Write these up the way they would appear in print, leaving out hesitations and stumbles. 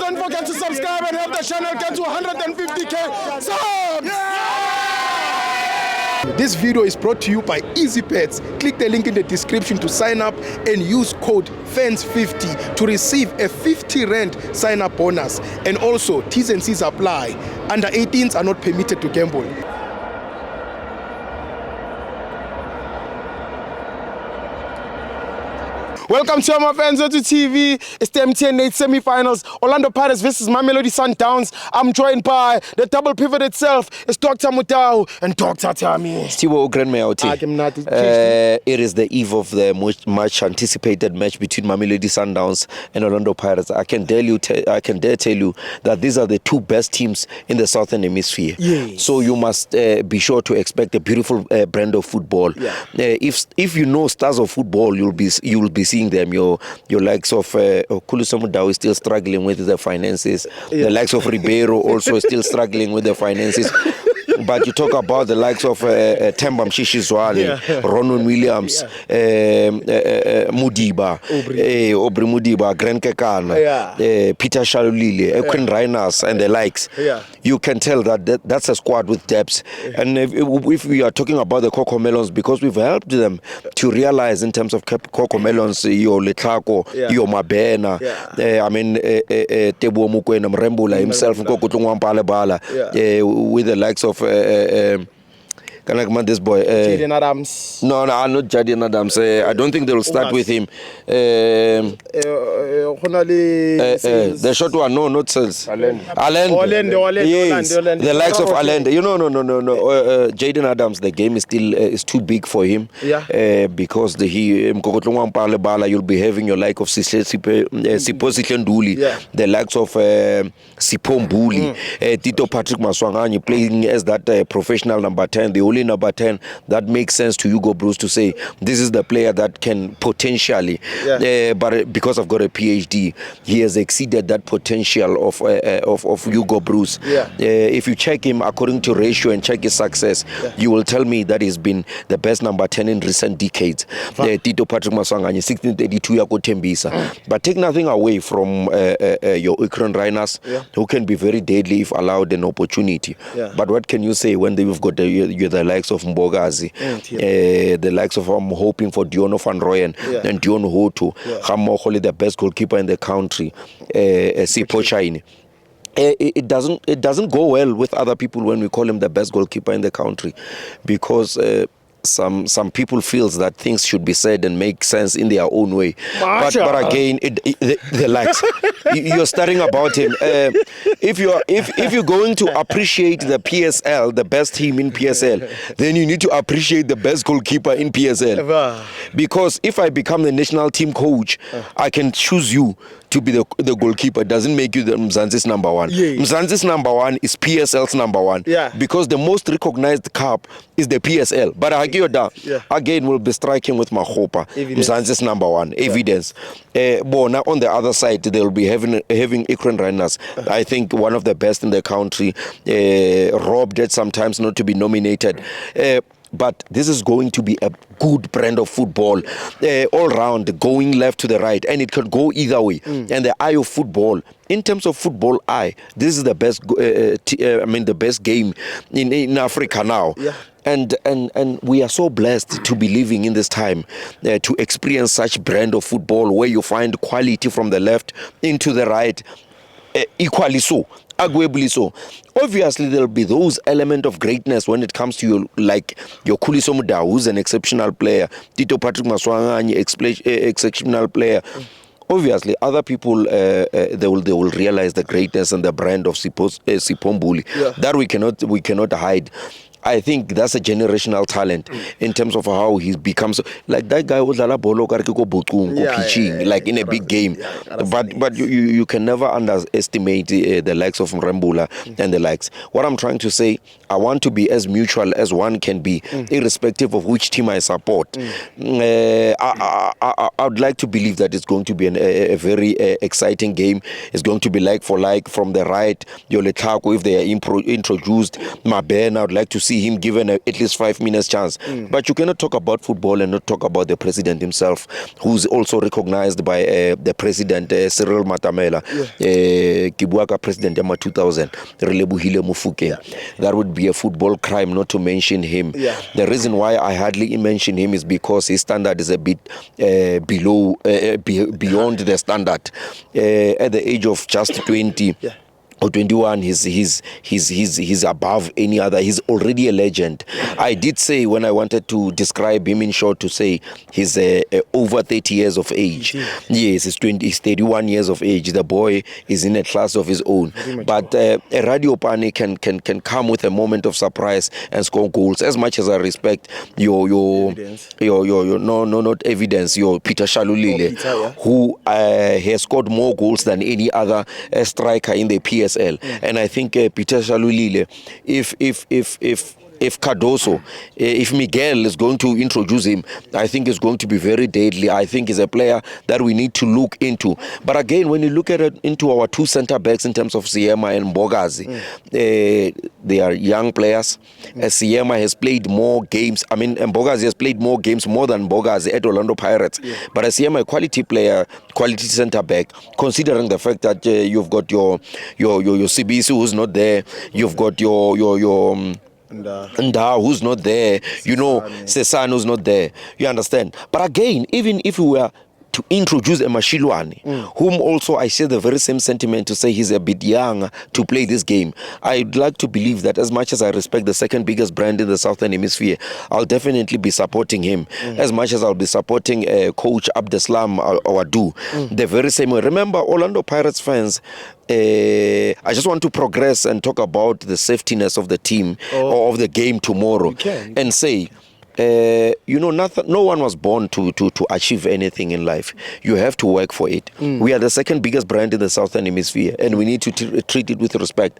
don't forget to subscribe and help the channel get to 150k subs. This video is brought to you by EASYBET. Click the link in the description to sign up and use code FANS50 to receive a 50 Rand sign-up bonus. And also, T&Cs apply. Under 18s are not permitted to gamble. Welcome to my FANS Wethu TV. It's the MTN semi-finals. Orlando Pirates versus Mamelodi Sundowns. I'm joined by the double pivot itself. It's Dr. Mutau and Dr. Tami. It is the eve of the much anticipated match between Mamelodi Sundowns and Orlando Pirates. I can dare tell you that these are the two best teams in the Southern Hemisphere. Yes. So you must be sure to expect a beautiful brand of football. Yeah. If you know stars of football, you will be seeing them. Your likes of Kulusomu Dao is still struggling with the finances. Yeah. The likes of Ribeiro also still struggling with the finances. But you talk about the likes of Themba Mshishizwale, Ronan Williams, Mudiba, Aubrey Mudiba, Grant Kekana, Peter Shalulile, Ekwen Reiners, and the likes. You can tell that's a squad with depth. And if we are talking about the Coco Melons, because we've helped them to realize in terms of Coco Melons, your Letlako, your Mabena, I mean, Tebu Mukwena Mrembula himself, with the likes of can I command this boy? Jaden Adams. No, not Jaden Adams. I don't think they'll start with him. The short one, no, not Sales. Allende. Yes, the likes of Allende. No. Jaden Adams, the game is still is too big for him. Because you'll be having your like of Siposition Duli, the likes of Sipom Buli, Tito Patrick Maswanganyi playing as that professional number 10, the only number 10 that makes sense to Hugo Bruce to say this is the player that can potentially, but because I've got a PhD, he has exceeded that potential of Hugo Bruce. If you check him according to ratio and check his success, you will tell me that he's been the best number 10 in recent decades. Tito Patrick Maswanganyi, 1632 yako Tembisa. But take nothing away from your Ekron Reiners, who can be very deadly if allowed an opportunity. But what can you say when you've got the likes of Mbogazi, the likes of I'm hoping for Diono van Rooyen and Dion Hoto, Hamoholi, the best goalkeeper in the country, Sipo Chaini. It doesn't go well with other people when we call him the best goalkeeper in the country, because some people feels that things should be said and make sense in their own way. But again, the likes you're studying about him. If you're going to appreciate the PSL, the best team in PSL, then you need to appreciate the best goalkeeper in PSL. Because if I become the national team coach, I can choose you to be the goalkeeper. It doesn't make you the Mzanzi's number one. Mzanzi's number one is PSL's number one. Because the most recognized cup is the PSL. But again, we'll be striking with Mahopa, Mzanzi's number one. Evidence. Now on the other side, they'll be having Ekron Reiners. I think one of the best in the country. Robbed it sometimes not to be nominated. But this is going to be a good brand of football, all round, going left to the right, and it could go either way. And the eye of football, in terms of football eye, this is the best. The best game in Africa now. And we are so blessed to be living in this time, to experience such brand of football where you find quality from the left into the right, equally so. Arguably so. Obviously, there'll be those elements of greatness when it comes to your Kulusomu Dao, who's an exceptional player, Tito Patrick Maswanganyi, exceptional player. Obviously, other people they will realize the greatness and the brand of Sipombuli. That we cannot hide. I think that's a generational talent in terms of how he becomes like that guy was pitching like in a big game. But you can never underestimate the likes of Mrembula and the likes. What I'm trying to say, I want to be as mutual as one can be, irrespective of which team I support. I would like to believe that it's going to be a very exciting game. It's going to be like for like from the right, Yoletako, if they are introduced, Mabena, I would like to see see him given at least 5 minutes chance. But you cannot talk about football and not talk about the president himself, who's also recognized by the president, Cyril Matamela, Kibuaka president Yama 2000, Relebuhile Mufukeng. That would be a football crime not to mention him. The reason why I hardly mention him is because his standard is a bit beyond the standard. At the age of just 20, or 21, he's above any other. He's already a legend. I did say when I wanted to describe him in short to say he's over 30 years of age. Yes, he's 31 years of age. The boy is in a class of his own. But a Radio Pani can come with a moment of surprise and score goals. As much as I respect your not evidence, your Peter Shalulile, who has scored more goals than any other striker in the PSL. And I think Peter Shalulile, if Cardoso, if Miguel is going to introduce him, I think it's going to be very deadly. I think he's a player that we need to look into. But again, when you look at it into our two center backs in terms of Siema and Mbogazi, they are young players. Siema has played more games. I mean, Mbogazi has played more games more than Mbogazi at Orlando Pirates. But Siema, a quality player, quality center back, considering the fact that you've got your Sibisu who's not there, you've got your Nda who's not there, Sesan who's not there, you understand. But again, even if we were to introduce a Mashilwani, whom also I share the very same sentiment to say he's a bit young to play this game, I'd like to believe that as much as I respect the second biggest brand in the Southern Hemisphere, I'll definitely be supporting him as much as I'll be supporting Coach Abdeslam Awadu the very same way. Remember, Orlando Pirates fans, I just want to progress and talk about the safetiness of the team or of the game tomorrow and say, no one was born to achieve anything in life. You have to work for it. We are the second biggest brand in the Southern Hemisphere, and we need to treat it with respect.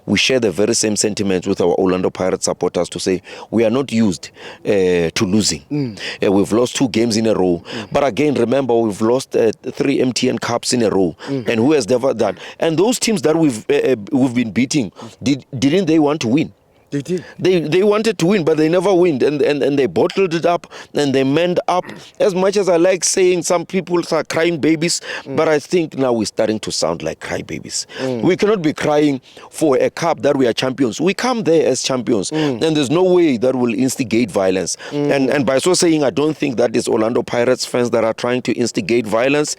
We share the very same sentiments with our Orlando Pirates supporters to say we are not used to losing. We've lost 2 games in a row. But again, remember, we've lost 3 MTN Cups in a row. And who has never done? And those teams that we've been beating, didn't they want to win? They did. They wanted to win, but they never win, and they bottled it up and they manned up. As much as I like saying some people are crying babies, but I think now we're starting to sound like cry babies. We cannot be crying for a cup that we are champions. We come there as champions, and there's no way that will instigate violence. And by so saying, I don't think that is Orlando Pirates fans that are trying to instigate violence.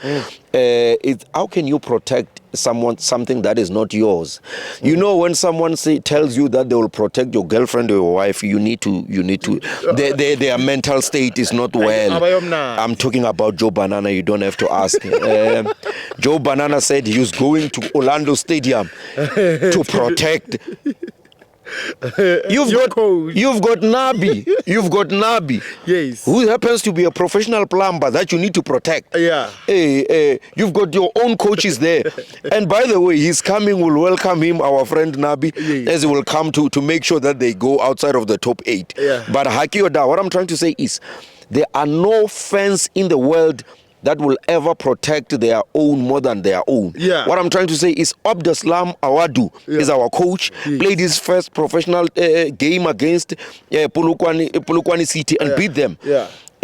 How can you protect something that is not yours? When someone tells you that they will protect your girlfriend or your wife, you need to their mental state is not well. I'm talking about Joe Banana. You don't have to ask. Joe Banana said he was going to Orlando Stadium to protect. You've got Nabi. You've got Nabi. Yes. Who happens to be a professional plumber that you need to protect. You've got your own coaches there. And by the way, he's coming. We'll welcome him, our friend Nabi, as he will come to make sure that they go outside of the top 8. But Haki Oda, what I'm trying to say is there are no fans in the world that will ever protect their own more than their own. What I'm trying to say is Abdeslam Awadu is our coach, played his first professional game against Polokwane City and beat them.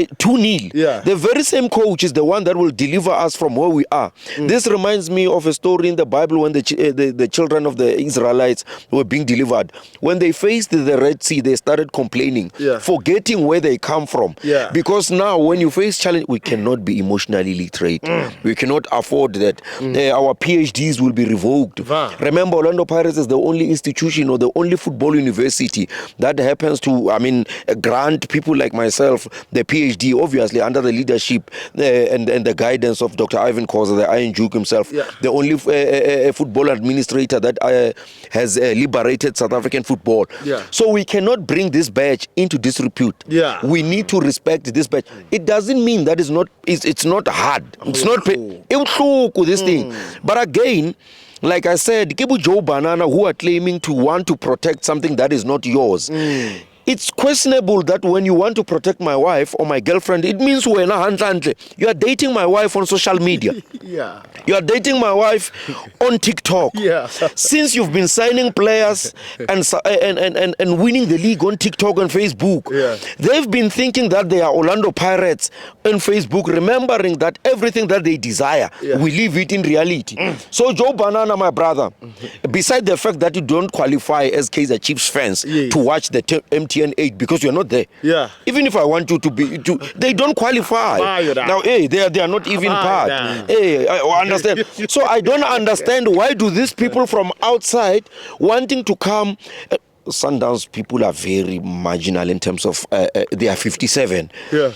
2-0. The very same coach is the one that will deliver us from where we are. This reminds me of a story in the Bible when the children of the Israelites were being delivered. When they faced the Red Sea, they started complaining, forgetting where they come from. Because now when you face challenge, we cannot be emotionally literate. We cannot afford that. Our PhDs will be revoked. Remember, Orlando Pirates is the only institution or the only football university that happens to, grant people like myself the PhD, obviously under the leadership and the guidance of Dr. Ivan Khoza, the Iron Duke himself, the only football administrator that has liberated South African football. So we cannot bring this badge into disrepute. We need to respect this badge. It doesn't mean that it's not hard. It's not this thing. But again, like I said, Kibu Joe Banana, who are claiming to want to protect something that is not yours. it's questionable that when you want to protect my wife or my girlfriend, it means you are dating my wife on social media. Yeah. You are dating my wife on TikTok. Yeah. Since you've been signing players and winning the league on TikTok and Facebook, Yeah. they've been thinking that they are Orlando Pirates on Facebook, remembering that everything that they desire, we live it in reality. So Joe Banana, my brother, beside the fact that you don't qualify as Kaizer Chiefs fans to watch the MTN 8 because you're not there. Yeah. Even if I want you to be, they don't qualify. Now, hey, they are not even part. Hey, I understand. So I don't understand why do these people from outside wanting to come. Sundowns people are very marginal in terms of they are 57. Yeah.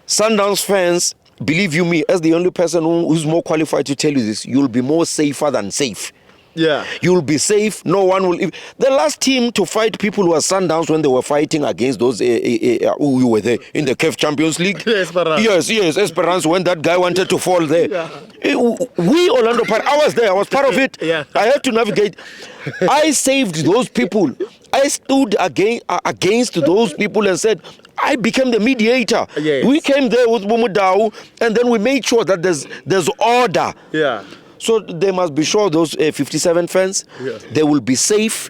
Sundowns fans, believe you me, as the only person who's more qualified to tell you this, you'll be more safer than safe. Yeah. You'll be safe. No one will. The last team to fight people were Sundowns when they were fighting against those who were there in the CAF Champions League. Esperance. Yes, Esperance when that guy wanted to fall there. We Orlando Pirates, I was there. I was part of it. Yeah. I had to navigate. I saved those people. I stood against those people and said, I became the mediator. Yes. We came there with Mumudau and then we made sure that there's order. Yeah. So they must be sure those 57 fans, they will be safe.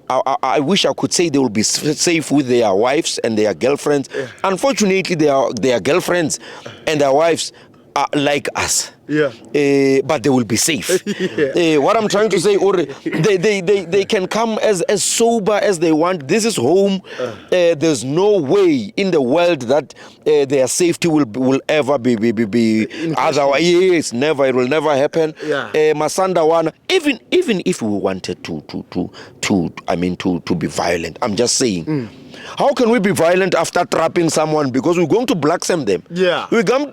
I wish I could say they will be safe with their wives and their girlfriends. Unfortunately, their girlfriends and their wives are like us. But they will be safe. What I'm trying to say, they can come as sober as they want. This is home. There's no way in the world that their safety will ever be otherwise. Yes, never. It will never happen. Masanda one. Even if we wanted to be violent, I'm just saying. How can we be violent after trapping someone? Because we're going to blacksam them. We're going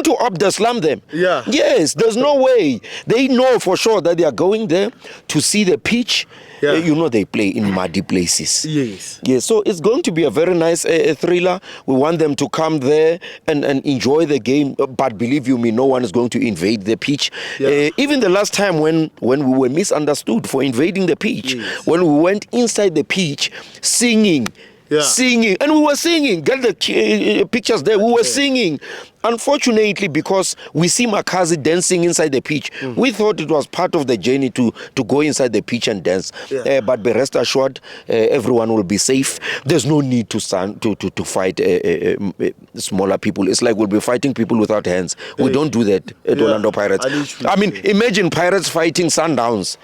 to Abdeslam them. Yes, there's no way. They know for sure that they are going there to see the pitch. They play in muddy places. Yes, so it's going to be a very nice thriller. We want them to come there and enjoy the game. But believe you me, no one is going to invade the pitch. Even the last time when we were misunderstood for invading the pitch, when we went inside the pitch singing, and we were singing. Get the pictures there. We were singing. Unfortunately, because we see Makazi dancing inside the pitch, we thought it was part of the journey to go inside the pitch and dance. But be rest assured, everyone will be safe. There's no need to fight smaller people. It's like we'll be fighting people without hands. We don't do that at Orlando Pirates. I mean, imagine Pirates fighting Sundowns.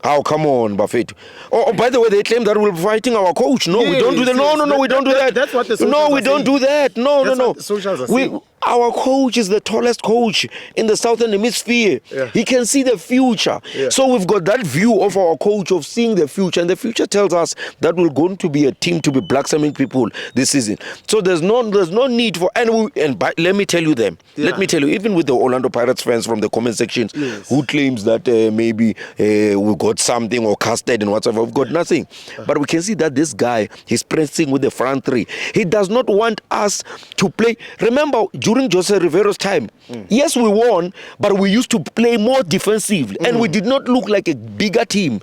Oh, come on, Buffett. Oh, by the way, they claim that we're fighting our coach. No, we don't do that. No, we don't do that. That's what the socials No, we don't do that. No. The socials are saying. Our coach is the tallest coach in the Southern Hemisphere. He can see the future. So we've got that view of our coach of seeing the future. And the future tells us that we're going to be a team to be blacksmithing people this season. So there's no need for... let me tell you them. Let me tell you, even with the Orlando Pirates fans from the comment sections who claims that maybe we got something or casted and whatever, we've got nothing. But we can see that this guy, he's pressing with the front three. He does not want us to play... Remember, during Jose Rivero's time, yes, we won, but we used to play more defensively, and we did not look like a bigger team.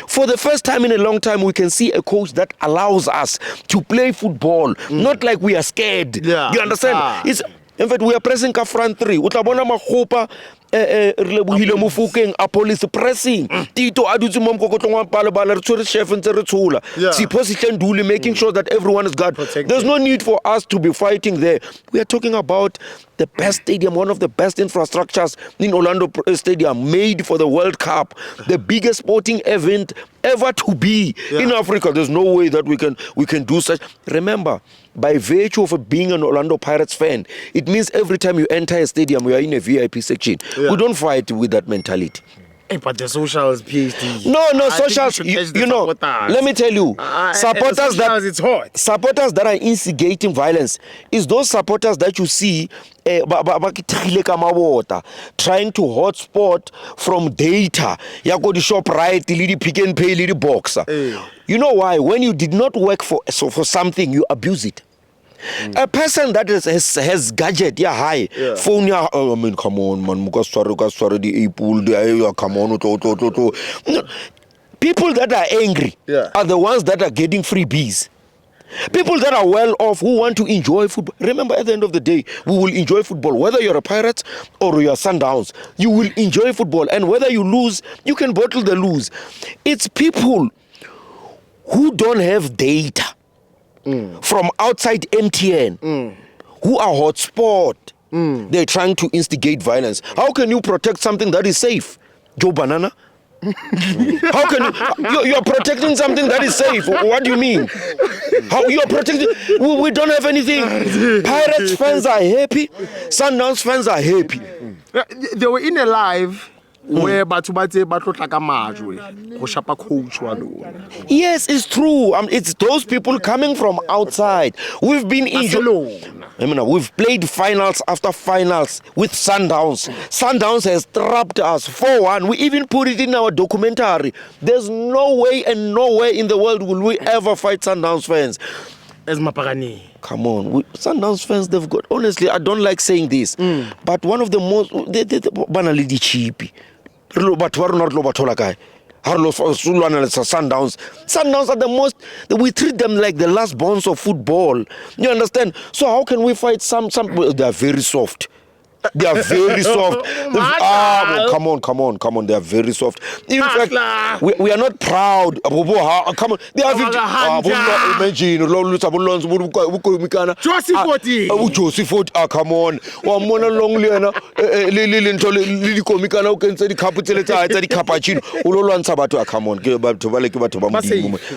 For the first time in a long time, we can see a coach that allows us to play football, not like we are scared. You understand? In fact, we are pressing ka front three. Utlabona Mahopa, Relebohile Mofokeng, a police pressing. Tito Adutsi Momkokotlongwa Palabala, Tsuri Chef and Teretula. Position Duli, making sure that everyone is guarded. There's no need for us to be fighting there. We are talking about the best stadium, one of the best infrastructures in Orlando Stadium, made for the World Cup, the biggest sporting event ever to be in Africa. There's no way that we can do such. Remember, by virtue of being an Orlando Pirates fan, it means every time you enter a stadium, you are in a VIP section. We don't fight with that mentality. But the socials, PhD. No, socials. Let me tell you, supporters that are instigating violence is those supporters that you see trying to hotspot from data. You go to shop right, the Pick and Pay, the Boxer. You know why? When you did not work for something, you abuse it. A person that has gadget, high phone, I mean, come on, man, the Apple, come on, people that are angry are the ones that are getting freebies. People that are well off who want to enjoy football. Remember, at the end of the day, we will enjoy football. Whether you're a Pirate or you're Sundowns, you will enjoy football. And whether you lose, you can bottle the lose. It's people who don't have data from outside MTN who are hotspot. They're trying to instigate violence. How can you protect something that is safe? Joe Banana? How can you're protecting something that is safe? What do you mean? How you're protecting? We don't have anything. Pirates fans are happy. Sundowns fans are happy. They were in a live where batubate batlotaka majwe go shapa coach walona. Yes, it's true. It's those people coming from outside. We've been injured. We've played finals after finals with Sundowns. Sundowns has trapped us 4-1. We even put it in our documentary. There's no way and nowhere in the world will we ever fight Sundowns fans. As Mapagani. Come on, Sundowns fans, they've got, honestly, I don't like saying this, but one of the most, banally cheapy. But we're not Sundowns are the most, we treat them like the last bones of football. You understand? So how can we fight some they are very soft. They are very soft. Come on. They are very soft. In fact, we are not proud. Come on. They are imagine. Josie, come on.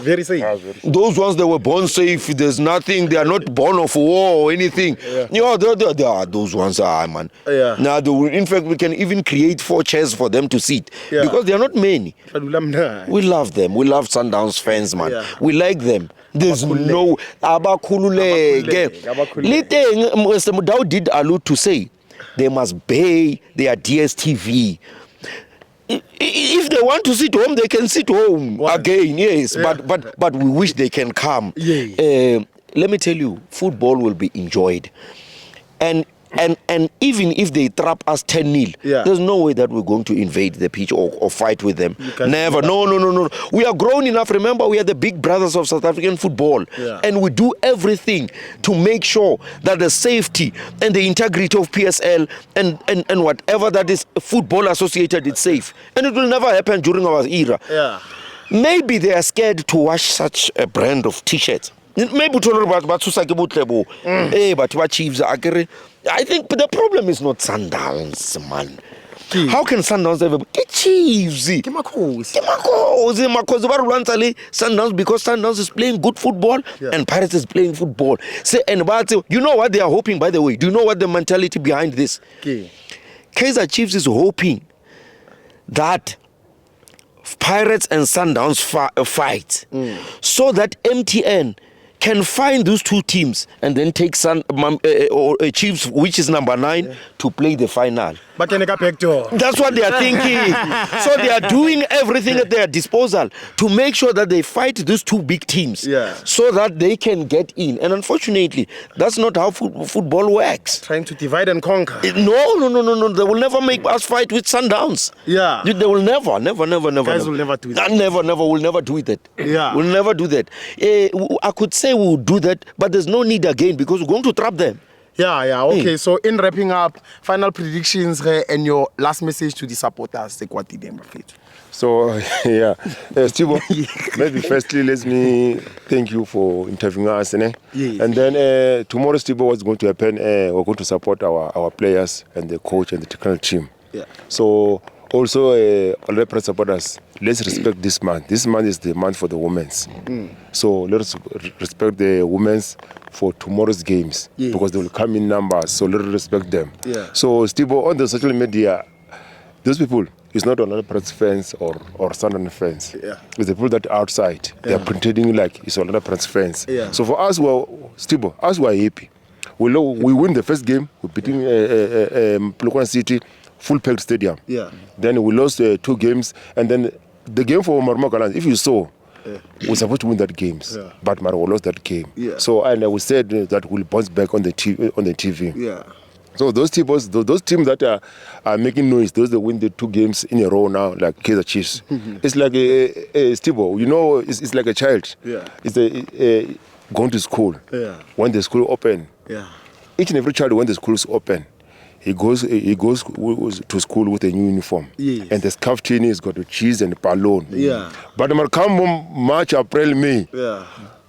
Very safe. Those ones, they were born safe. There's nothing. They are not born of war or anything. You know, they are those ones are, man. Yeah. Now, in fact, we can even create 4 chairs for them to sit because they are not many. We love them. We love Sundowns fans, man. Yeah. We like them. There's no abakulule. Liteng, Mr. Mudau did allude to say they must pay their DSTV. If they want to sit home, they can sit home again. Yes, but we wish they can come. Let me tell you, football will be enjoyed, and even if they trap us 10-0, there's no way that we're going to invade the pitch or fight with them. Never. No. We are grown enough. Remember, we are the big brothers of South African football. And we do everything to make sure that the safety and the integrity of PSL and whatever that is football associated is safe. And it will never happen during our era. Maybe they are scared to wash such a brand of T-shirts. Maybe but Chiefs. I think the problem is not Sundowns, man. How can Sundowns ever get Chiefs? Sundowns, because Sundowns is playing good football and Pirates is playing football. You know what they are hoping, by the way? Do you know what the mentality behind this? Kaizer Chiefs is hoping that Pirates and Sundowns fight so that MTN can find those 2 teams and then take Chiefs, which is number 9, to play the final. That's what they are thinking. So they are doing everything at their disposal to make sure that they fight those 2 big teams so that they can get in. And unfortunately, that's not how football works. Trying to divide and conquer. No. They will never make us fight with Sundowns. They will never. Guys will never do that. Never. We'll never do that. We'll never do that. I could say we'll do that, but there's no need again because we're going to trap them. Okay. So in wrapping up, final predictions and your last message to the supporters. So Steve, maybe firstly let me thank you for interviewing us, and then tomorrow, Steve, what's going to happen? We're going to support our players and the coach and the technical team. So also, all the press supporters, let's respect this month. This month is the month for the women's. So let's respect the women's for tomorrow's games because they will come in numbers. So let's respect them. So Steve, on the social media, those people, it's not all press fans or Sundowns fans. It's the people that are outside. They are pretending like it's all press fans. So for us, Steve, us we are happy. We win the first game. We're beating Polokwane City. Full-packed stadium. Then we lost 2 games, and then the game for Marmakaland, if you saw, we're supposed to win that game, but Marwa lost that game. So, and we said that we'll bounce back on the TV. So those teams that are making noise, those that win the 2 games in a row now, like Kaizer Chiefs, it's like Steve, you know, it's like a child. going to school. When the school open, each and every child when the school is open, he goes to school with a new uniform. And the scarf chain has got a cheese and a balloon. But when come March, April, May,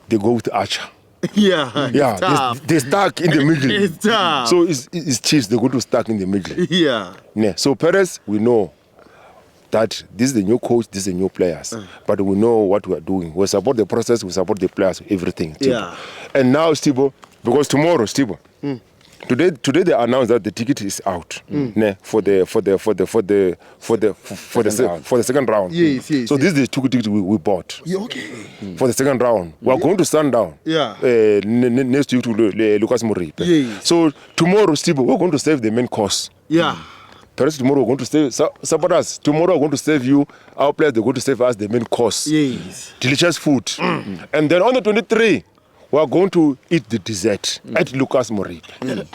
they go with Archer. They stuck in the middle. So it's cheese, they go to stuck in the middle. So parents, we know that this is the new coach, this is the new players. But we know what we are doing. We support the process, we support the players, everything. And now, Steve, because tomorrow, Steve, today they announced that the ticket is out for the second round. So this is the two tickets we bought for the second round. We are going to Sundowns next week to Lucas Moripe. So tomorrow, Steve, we're going to save the main course. Perhaps tomorrow we're going to support us. Tomorrow we're going to save you. Our players, they're going to save us the main course. Delicious food. And then on the 23, we are going to eat the dessert at Lucas Moripe. Then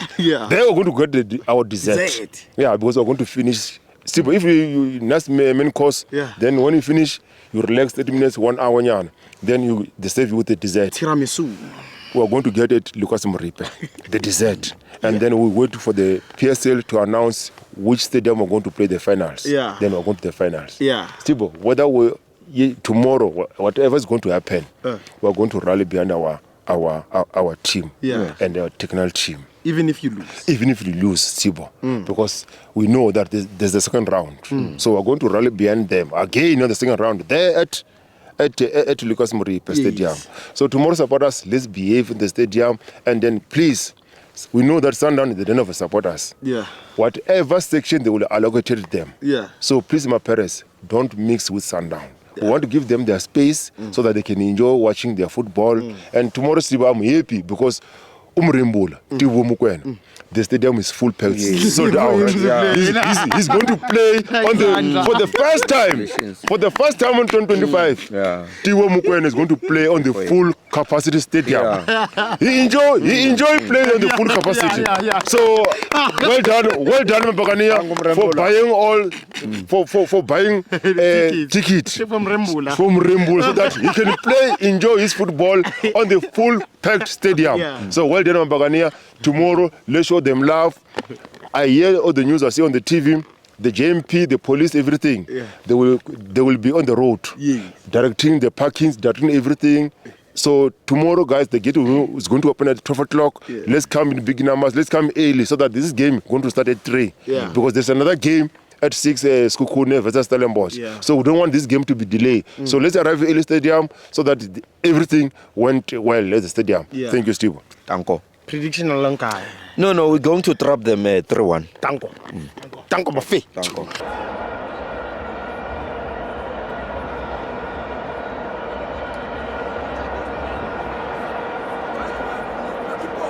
we're going to get our dessert. Because we're going to finish. Steve, if you next main course, then when you finish, you relax 30 minutes, 1 hour, then they save you with the dessert. Tiramisu. We are going to get it, Lucas Moripe, the dessert. And then we wait for the PSL to announce which stadium we're going to play the finals. Then we're going to the finals. Steve, whether tomorrow, whatever is going to happen, we're going to rally behind our team and our technical team. Even if you lose? Even if you lose, Steve, because we know that there's the second round. So we're going to rally behind them again on the second round. There at Lucas Moripe Stadium. So tomorrow, supporters, let's behave in the stadium, and then please, we know that Sundowns, they don't have supporters. Whatever section they will allocate them. So please, my parents, don't mix with Sundowns. We want to give them their space so that they can enjoy watching their football. And tomorrow, Steve, I'm happy because the stadium is full packed, sold out. He's going to play for the first time. For the first time in 2025, Tiwo Mukwena is going to play on the full capacity stadium. He enjoy playing on the full capacity. So well done, Mbakania, for buying for buying tickets from Rembula so that he can play, enjoy his football on the full packed stadium. So well done, Mbakania. Tomorrow, let's show them love. I hear all the news I see on the TV, the JMP, the police, everything. They will be on the road, directing the parkings, directing everything. So tomorrow, guys, the gate is going to open at 12 o'clock. Let's come in big numbers. Let's come early so that this game is going to start at 3. Because there's another game at 6, Skukune versus Stellenbosch. So we don't want this game to be delayed. So let's arrive at the stadium so that everything went well at the stadium. Thank you, Steve. Tanko. Prediction along guy. No, we're going to trap them 3-1. Tanko. Tanko Buffet.